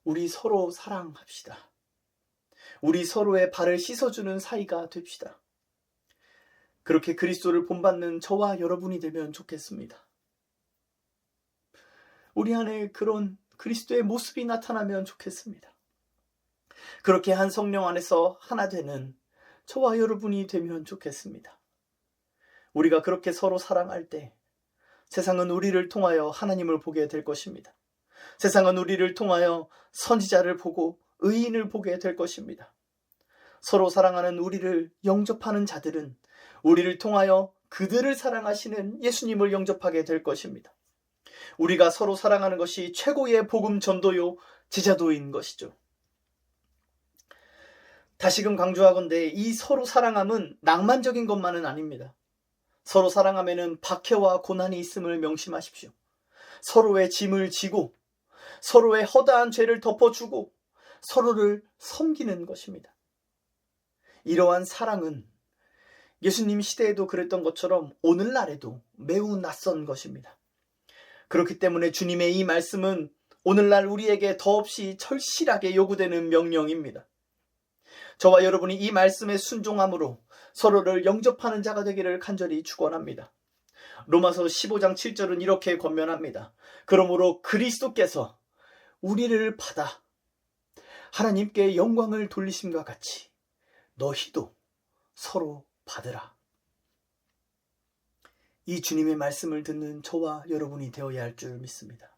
우리 서로 사랑합시다. 우리 서로의 발을 씻어주는 사이가 됩시다. 그렇게 그리스도를 본받는 저와 여러분이 되면 좋겠습니다. 우리 안에 그런 그리스도의 모습이 나타나면 좋겠습니다. 그렇게 한 성령 안에서 하나 되는 저와 여러분이 되면 좋겠습니다. 우리가 그렇게 서로 사랑할 때 세상은 우리를 통하여 하나님을 보게 될 것입니다. 세상은 우리를 통하여 선지자를 보고 의인을 보게 될 것입니다. 서로 사랑하는 우리를 영접하는 자들은 우리를 통하여 그들을 사랑하시는 예수님을 영접하게 될 것입니다. 우리가 서로 사랑하는 것이 최고의 복음 전도요 제자도인 것이죠. 다시금 강조하건대 이 서로 사랑함은 낭만적인 것만은 아닙니다. 서로 사랑함에는 박해와 고난이 있음을 명심하십시오. 서로의 짐을 지고 서로의 허다한 죄를 덮어주고 서로를 섬기는 것입니다. 이러한 사랑은 예수님 시대에도 그랬던 것처럼 오늘날에도 매우 낯선 것입니다. 그렇기 때문에 주님의 이 말씀은 오늘날 우리에게 더없이 절실하게 요구되는 명령입니다. 저와 여러분이 이 말씀에 순종함으로 서로를 영접하는 자가 되기를 간절히 축원합니다. 로마서 15장 7절은 이렇게 권면합니다. 그러므로 그리스도께서 우리를 받아 하나님께 영광을 돌리심과 같이 너희도 서로 받으라. 이 주님의 말씀을 듣는 저와 여러분이 되어야 할 줄 믿습니다.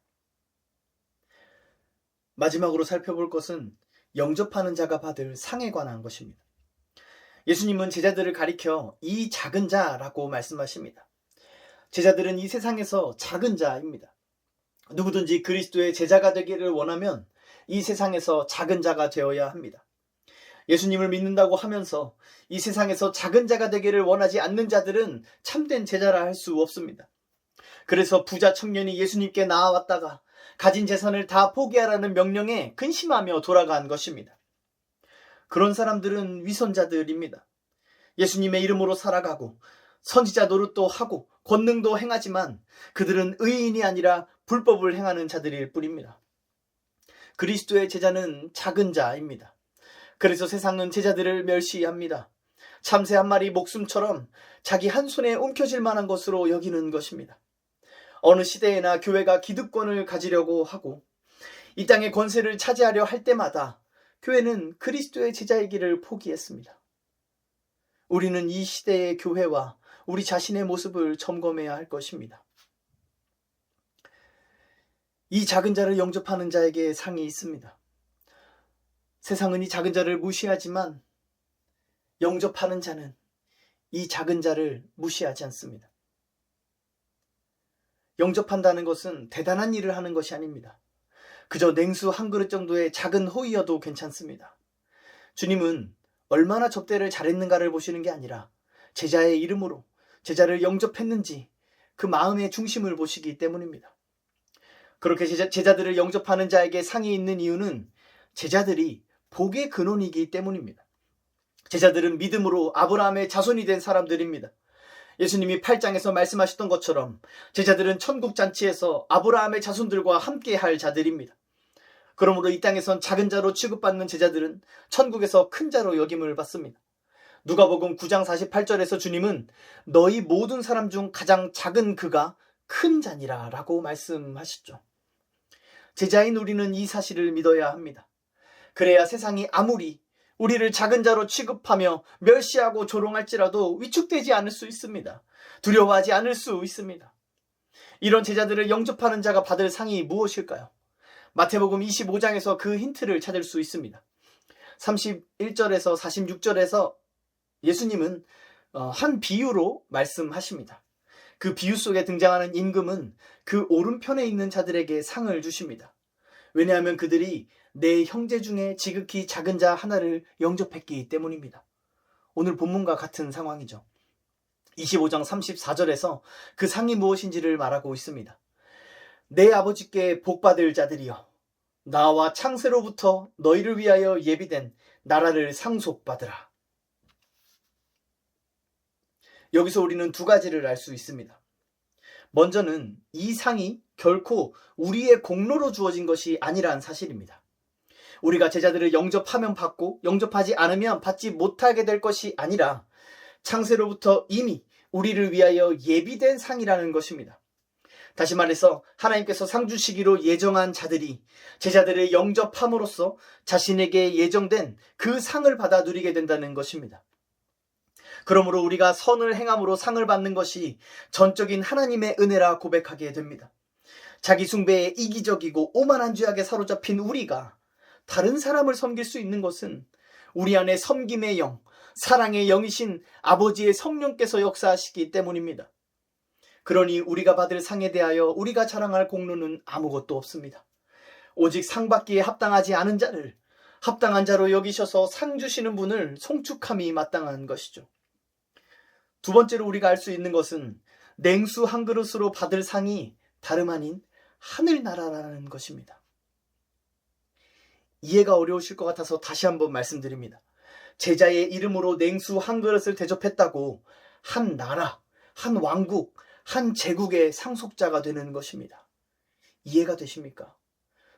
마지막으로 살펴볼 것은 영접하는 자가 받을 상에 관한 것입니다. 예수님은 제자들을 가리켜 이 작은 자라고 말씀하십니다. 제자들은 이 세상에서 작은 자입니다. 누구든지 그리스도의 제자가 되기를 원하면 이 세상에서 작은 자가 되어야 합니다. 예수님을 믿는다고 하면서 이 세상에서 작은 자가 되기를 원하지 않는 자들은 참된 제자라 할 수 없습니다. 그래서 부자 청년이 예수님께 나아왔다가 가진 재산을 다 포기하라는 명령에 근심하며 돌아간 것입니다. 그런 사람들은 위선자들입니다. 예수님의 이름으로 살아가고 선지자 노릇도 하고 권능도 행하지만 그들은 의인이 아니라 불법을 행하는 자들일 뿐입니다. 그리스도의 제자는 작은 자입니다. 그래서 세상은 제자들을 멸시합니다. 참새 한 마리 목숨처럼 자기 한 손에 움켜질 만한 것으로 여기는 것입니다. 어느 시대에나 교회가 기득권을 가지려고 하고 이 땅의 권세를 차지하려 할 때마다 교회는 그리스도의 제자이기를 포기했습니다. 우리는 이 시대의 교회와 우리 자신의 모습을 점검해야 할 것입니다. 이 작은 자를 영접하는 자에게 상이 있습니다. 세상은 이 작은 자를 무시하지만 영접하는 자는 이 작은 자를 무시하지 않습니다. 영접한다는 것은 대단한 일을 하는 것이 아닙니다. 그저 냉수 한 그릇 정도의 작은 호의여도 괜찮습니다. 주님은 얼마나 접대를 잘했는가를 보시는 게 아니라 제자의 이름으로 제자를 영접했는지 그 마음의 중심을 보시기 때문입니다. 그렇게 제자들을 영접하는 자에게 상이 있는 이유는 제자들이 복의 근원이기 때문입니다. 제자들은 믿음으로 아브라함의 자손이 된 사람들입니다. 예수님이 8장에서 말씀하셨던 것처럼 제자들은 천국 잔치에서 아브라함의 자손들과 함께 할 자들입니다. 그러므로 이 땅에선 작은 자로 취급받는 제자들은 천국에서 큰 자로 여김을 받습니다. 누가복음 9장 48절에서 주님은 너희 모든 사람 중 가장 작은 그가 큰 자니라 라고 말씀하시죠. 제자인 우리는 이 사실을 믿어야 합니다. 그래야 세상이 아무리 우리를 작은 자로 취급하며 멸시하고 조롱할지라도 위축되지 않을 수 있습니다. 두려워하지 않을 수 있습니다. 이런 제자들을 영접하는 자가 받을 상이 무엇일까요? 마태복음 25장에서 그 힌트를 찾을 수 있습니다. 31절에서 46절에서 예수님은 한 비유로 말씀하십니다. 그 비유 속에 등장하는 임금은 그 오른편에 있는 자들에게 상을 주십니다. 왜냐하면 그들이 내 형제 중에 지극히 작은 자 하나를 영접했기 때문입니다. 오늘 본문과 같은 상황이죠. 25장 34절에서 그 상이 무엇인지를 말하고 있습니다. 내 아버지께 복받을 자들이여, 나와 창세로부터 너희를 위하여 예비된 나라를 상속받으라. 여기서 우리는 두 가지를 알 수 있습니다. 먼저는 이 상이 결코 우리의 공로로 주어진 것이 아니란 사실입니다. 우리가 제자들을 영접하면 받고 영접하지 않으면 받지 못하게 될 것이 아니라 창세로부터 이미 우리를 위하여 예비된 상이라는 것입니다. 다시 말해서 하나님께서 상 주시기로 예정한 자들이 제자들을 영접함으로써 자신에게 예정된 그 상을 받아 누리게 된다는 것입니다. 그러므로 우리가 선을 행함으로 상을 받는 것이 전적인 하나님의 은혜라 고백하게 됩니다. 자기 숭배에 이기적이고 오만한 죄악에 사로잡힌 우리가 다른 사람을 섬길 수 있는 것은 우리 안에 섬김의 영, 사랑의 영이신 아버지의 성령께서 역사하시기 때문입니다. 그러니 우리가 받을 상에 대하여 우리가 자랑할 공로는 아무것도 없습니다. 오직 상 받기에 합당하지 않은 자를 합당한 자로 여기셔서 상 주시는 분을 송축함이 마땅한 것이죠. 두 번째로 우리가 알 수 있는 것은 냉수 한 그릇으로 받을 상이 다름 아닌 하늘나라라는 것입니다. 이해가 어려우실 것 같아서 다시 한번 말씀드립니다. 제자의 이름으로 냉수 한 그릇을 대접했다고 한 나라, 한 왕국, 한 제국의 상속자가 되는 것입니다. 이해가 되십니까?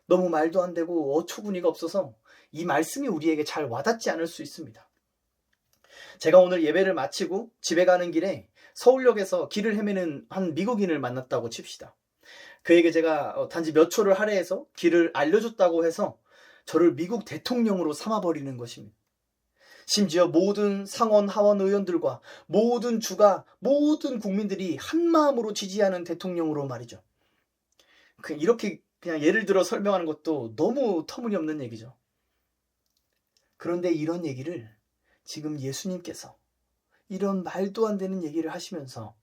너무 말도 안 되고 어처구니가 없어서 이 말씀이 우리에게 잘 와닿지 않을 수 있습니다. 제가 오늘 예배를 마치고 집에 가는 길에 서울역에서 길을 헤매는 한 미국인을 만났다고 칩시다. 그에게 제가 단지 몇 초를 할애해서 길을 알려줬다고 해서 저를 미국 대통령으로 삼아버리는 것입니다. 심지어 모든 상원, 하원 의원들과 모든 주가, 모든 국민들이 한마음으로 지지하는 대통령으로 말이죠. 이렇게 그냥 예를 들어 설명하는 것도 너무 터무니없는 얘기죠. 그런데 이런 얘기를 지금 예수님께서 이런 말도 안 되는 얘기를 하시면서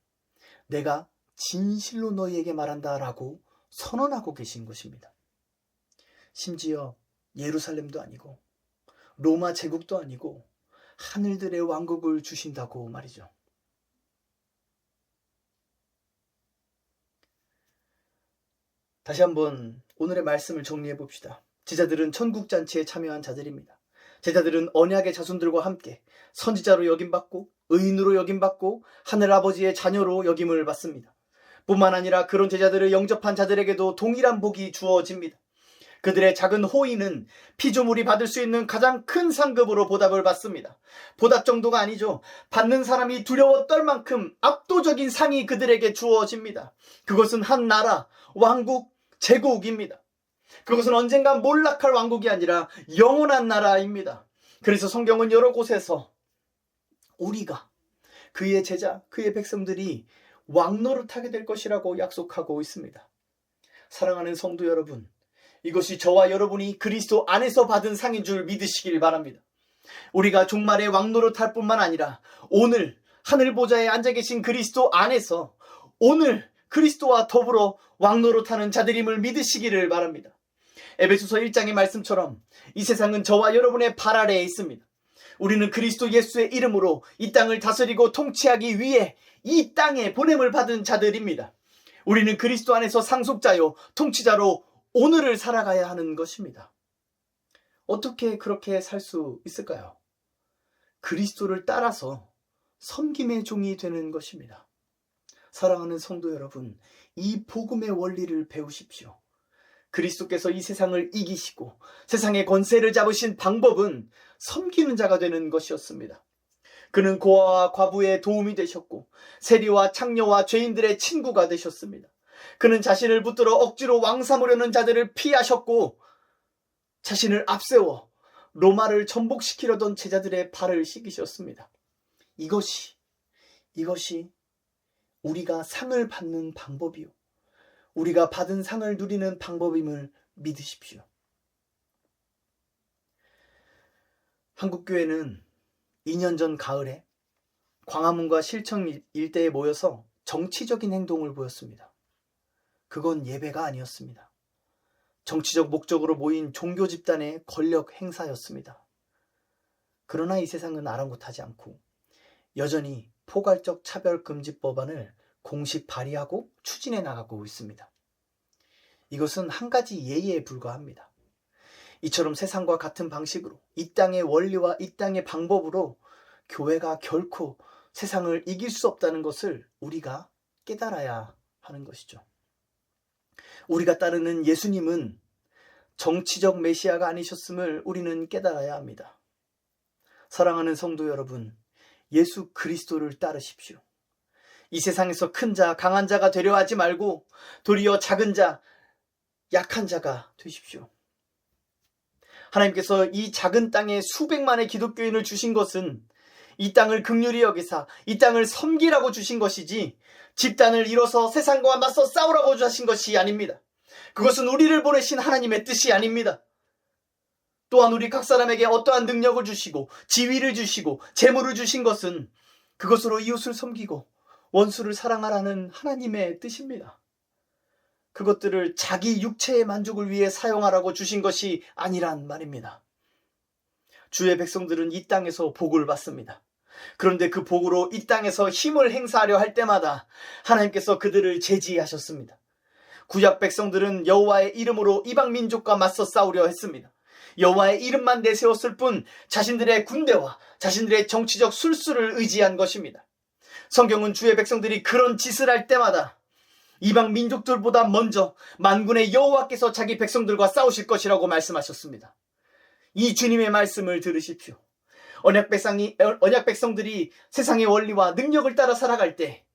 내가 진실로 너희에게 말한다라고 선언하고 계신 것입니다. 심지어 예루살렘도 아니고 로마 제국도 아니고 하늘들의 왕국을 주신다고 말이죠. 다시 한번 오늘의 말씀을 정리해 봅시다. 제자들은 천국잔치에 참여한 자들입니다. 제자들은 언약의 자손들과 함께 선지자로 여김받고 의인으로 여김받고 하늘아버지의 자녀로 여김을 받습니다. 뿐만 아니라 그런 제자들을 영접한 자들에게도 동일한 복이 주어집니다. 그들의 작은 호의는 피조물이 받을 수 있는 가장 큰 상급으로 보답을 받습니다. 보답 정도가 아니죠. 받는 사람이 두려워 떨 만큼 압도적인 상이 그들에게 주어집니다. 그것은 한 나라, 왕국, 제국입니다. 그것은 언젠가 몰락할 왕국이 아니라 영원한 나라입니다. 그래서 성경은 여러 곳에서 우리가 그의 제자, 그의 백성들이 왕노릇하게 될 것이라고 약속하고 있습니다. 사랑하는 성도 여러분, 이것이 저와 여러분이 그리스도 안에서 받은 상인 줄 믿으시길 바랍니다. 우리가 종말의 왕노릇할 뿐만 아니라 오늘 하늘 보좌에 앉아 계신 그리스도 안에서 오늘 그리스도와 더불어 왕노릇하는 자들임을 믿으시기를 바랍니다. 에베소서 1장의 말씀처럼 이 세상은 저와 여러분의 발 아래에 있습니다. 우리는 그리스도 예수의 이름으로 이 땅을 다스리고 통치하기 위해 이 땅에 보냄을 받은 자들입니다. 우리는 그리스도 안에서 상속자요 통치자로 오늘을 살아가야 하는 것입니다. 어떻게 그렇게 살 수 있을까요? 그리스도를 따라서 섬김의 종이 되는 것입니다. 사랑하는 성도 여러분, 이 복음의 원리를 배우십시오. 그리스도께서 이 세상을 이기시고 세상의 권세를 잡으신 방법은 섬기는 자가 되는 것이었습니다. 그는 고아와 과부의 도움이 되셨고 세리와 창녀와 죄인들의 친구가 되셨습니다. 그는 자신을 붙들어 억지로 왕 삼으려는 자들을 피하셨고 자신을 앞세워 로마를 전복시키려던 제자들의 발을 씻기셨습니다. 이것이 우리가 상을 받는 방법이요, 우리가 받은 상을 누리는 방법임을 믿으십시오. 한국교회는 2년 전 가을에 광화문과 실청 일대에 모여서 정치적인 행동을 보였습니다. 그건 예배가 아니었습니다. 정치적 목적으로 모인 종교 집단의 권력 행사였습니다. 그러나 이 세상은 아랑곳하지 않고 여전히 포괄적 차별금지법안을 공식 발의하고 추진해 나가고 있습니다. 이것은 한 가지 예의에 불과합니다. 이처럼 세상과 같은 방식으로 이 땅의 원리와 이 땅의 방법으로 교회가 결코 세상을 이길 수 없다는 것을 우리가 깨달아야 하는 것이죠. 우리가 따르는 예수님은 정치적 메시아가 아니셨음을 우리는 깨달아야 합니다. 사랑하는 성도 여러분, 예수 그리스도를 따르십시오. 이 세상에서 큰 자, 강한 자가 되려 하지 말고 도리어 작은 자, 약한 자가 되십시오. 하나님께서 이 작은 땅에 수백만의 기독교인을 주신 것은 이 땅을 긍휼히 여기사 이 땅을 섬기라고 주신 것이지 집단을 이뤄서 세상과 맞서 싸우라고 주신 것이 아닙니다. 그것은 우리를 보내신 하나님의 뜻이 아닙니다. 또한 우리 각 사람에게 어떠한 능력을 주시고 지위를 주시고 재물을 주신 것은 그것으로 이웃을 섬기고 원수를 사랑하라는 하나님의 뜻입니다. 그것들을 자기 육체의 만족을 위해 사용하라고 주신 것이 아니란 말입니다. 주의 백성들은 이 땅에서 복을 받습니다. 그런데 그 복으로 이 땅에서 힘을 행사하려 할 때마다 하나님께서 그들을 제지하셨습니다. 구약 백성들은 여호와의 이름으로 이방 민족과 맞서 싸우려 했습니다. 여호와의 이름만 내세웠을 뿐 자신들의 군대와 자신들의 정치적 술수를 의지한 것입니다. 성경은 주의 백성들이 그런 짓을 할 때마다 이방 민족들보다 먼저 만군의 여호와께서 자기 백성들과 싸우실 것이라고 말씀하셨습니다. 이 주님의 말씀을 들으십시오. 언약 백성들이 세상의 원리와 능력을 따라 살아갈 때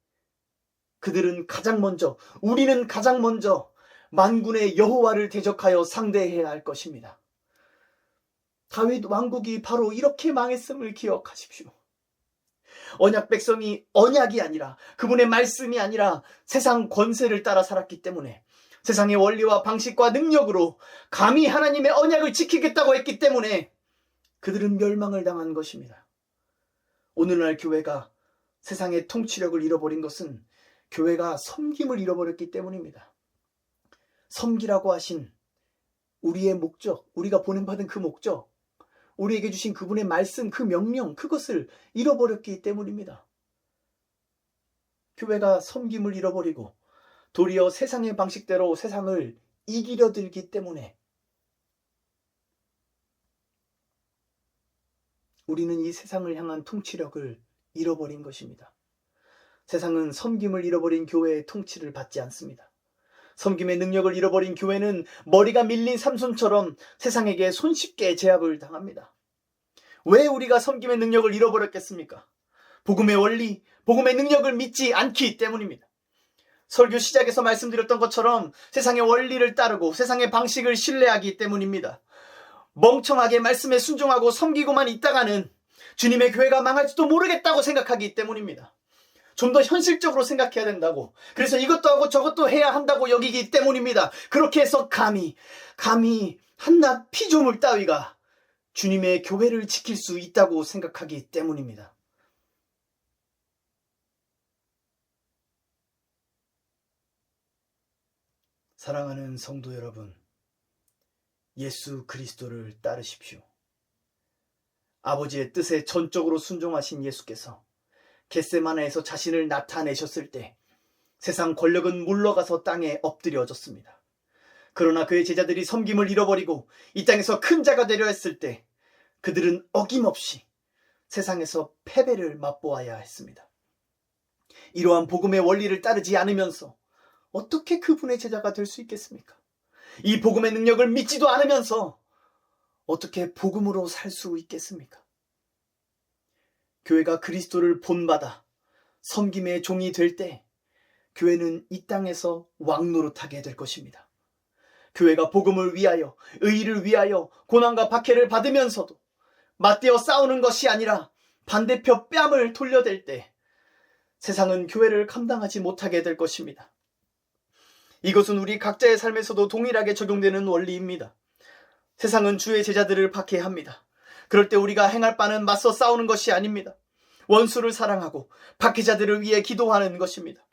우리는 가장 먼저 만군의 여호와를 대적하여 상대해야 할 것입니다. 다윗 왕국이 바로 이렇게 망했음을 기억하십시오. 언약 백성이 언약이 아니라 그분의 말씀이 아니라 세상 권세를 따라 살았기 때문에 세상의 원리와 방식과 능력으로 감히 하나님의 언약을 지키겠다고 했기 때문에 그들은 멸망을 당한 것입니다. 오늘날 교회가 세상의 통치력을 잃어버린 것은 교회가 섬김을 잃어버렸기 때문입니다. 섬기라고 하신 우리의 목적, 우리가 보냄받은 그 목적, 우리에게 주신 그분의 말씀, 그 명령, 그것을 잃어버렸기 때문입니다. 교회가 섬김을 잃어버리고 도리어 세상의 방식대로 세상을 이기려 들기 때문에 우리는 이 세상을 향한 통치력을 잃어버린 것입니다. 세상은 섬김을 잃어버린 교회의 통치를 받지 않습니다. 섬김의 능력을 잃어버린 교회는 머리가 밀린 삼손처럼 세상에게 손쉽게 제압을 당합니다. 왜 우리가 섬김의 능력을 잃어버렸겠습니까? 복음의 원리, 복음의 능력을 믿지 않기 때문입니다. 설교 시작에서 말씀드렸던 것처럼 세상의 원리를 따르고 세상의 방식을 신뢰하기 때문입니다. 멍청하게 말씀에 순종하고 섬기고만 있다가는 주님의 교회가 망할지도 모르겠다고 생각하기 때문입니다. 좀 더 현실적으로 생각해야 된다고, 그래서 이것도 하고 저것도 해야 한다고 여기기 때문입니다. 그렇게 해서 감히 한낱 피조물 따위가 주님의 교회를 지킬 수 있다고 생각하기 때문입니다. 사랑하는 성도 여러분, 예수 그리스도를 따르십시오. 아버지의 뜻에 전적으로 순종하신 예수께서 겟세마네에서 자신을 나타내셨을 때 세상 권력은 물러가서 땅에 엎드려졌습니다. 그러나 그의 제자들이 섬김을 잃어버리고 이 땅에서 큰 자가 되려 했을 때 그들은 어김없이 세상에서 패배를 맛보아야 했습니다. 이러한 복음의 원리를 따르지 않으면서 어떻게 그분의 제자가 될 수 있겠습니까? 이 복음의 능력을 믿지도 않으면서 어떻게 복음으로 살 수 있겠습니까? 교회가 그리스도를 본받아 섬김의 종이 될 때 교회는 이 땅에서 왕노릇하게 될 것입니다. 교회가 복음을 위하여, 의의를 위하여 고난과 박해를 받으면서도 맞대어 싸우는 것이 아니라 반대표 뺨을 돌려댈 때 세상은 교회를 감당하지 못하게 될 것입니다. 이것은 우리 각자의 삶에서도 동일하게 적용되는 원리입니다. 세상은 주의 제자들을 박해합니다. 그럴 때 우리가 행할 바는 맞서 싸우는 것이 아닙니다. 원수를 사랑하고 박해자들을 위해 기도하는 것입니다.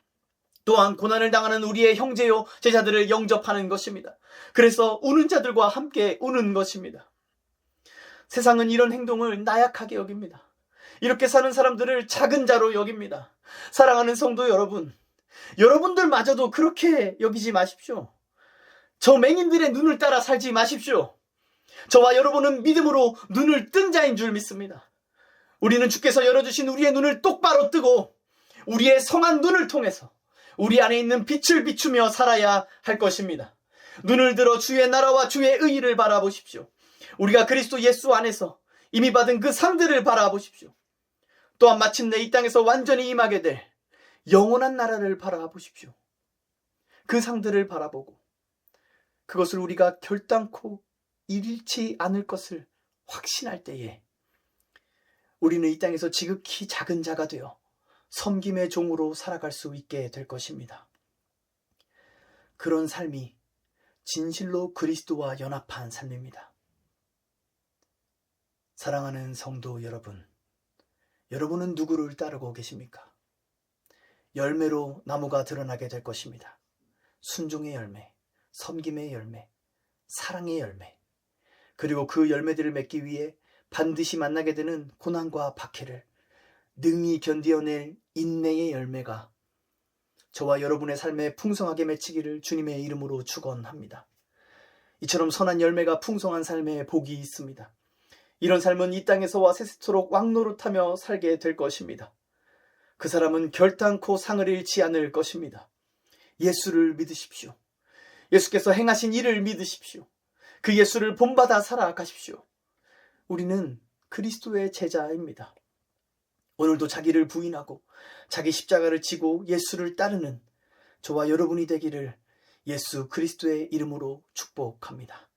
또한 고난을 당하는 우리의 형제요 제자들을 영접하는 것입니다. 그래서 우는 자들과 함께 우는 것입니다. 세상은 이런 행동을 나약하게 여깁니다. 이렇게 사는 사람들을 작은 자로 여깁니다. 사랑하는 성도 여러분, 여러분들마저도 그렇게 여기지 마십시오. 저 맹인들의 눈을 따라 살지 마십시오. 저와 여러분은 믿음으로 눈을 뜬 자인 줄 믿습니다. 우리는 주께서 열어주신 우리의 눈을 똑바로 뜨고 우리의 성한 눈을 통해서 우리 안에 있는 빛을 비추며 살아야 할 것입니다. 눈을 들어 주의 나라와 주의 의의를 바라보십시오. 우리가 그리스도 예수 안에서 이미 받은 그 상들을 바라보십시오. 또한 마침내 이 땅에서 완전히 임하게 될 영원한 나라를 바라보십시오. 그 상들을 바라보고 그것을 우리가 결단코 잃지 않을 것을 확신할 때에 우리는 이 땅에서 지극히 작은 자가 되어 섬김의 종으로 살아갈 수 있게 될 것입니다. 그런 삶이 진실로 그리스도와 연합한 삶입니다. 사랑하는 성도 여러분, 여러분은 누구를 따르고 계십니까? 열매로 나무가 드러나게 될 것입니다. 순종의 열매, 섬김의 열매, 사랑의 열매, 그리고 그 열매들을 맺기 위해 반드시 만나게 되는 고난과 박해를 능히 견디어낼 인내의 열매가 저와 여러분의 삶에 풍성하게 맺히기를 주님의 이름으로 축원합니다. 이처럼 선한 열매가 풍성한 삶에 복이 있습니다. 이런 삶은 이 땅에서와 세세토록 왕노릇하며 살게 될 것입니다. 그 사람은 결단코 상을 잃지 않을 것입니다. 예수를 믿으십시오. 예수께서 행하신 일을 믿으십시오. 그 예수를 본받아 살아가십시오. 우리는 그리스도의 제자입니다. 오늘도 자기를 부인하고 자기 십자가를 지고 예수를 따르는 저와 여러분이 되기를 예수 그리스도의 이름으로 축복합니다.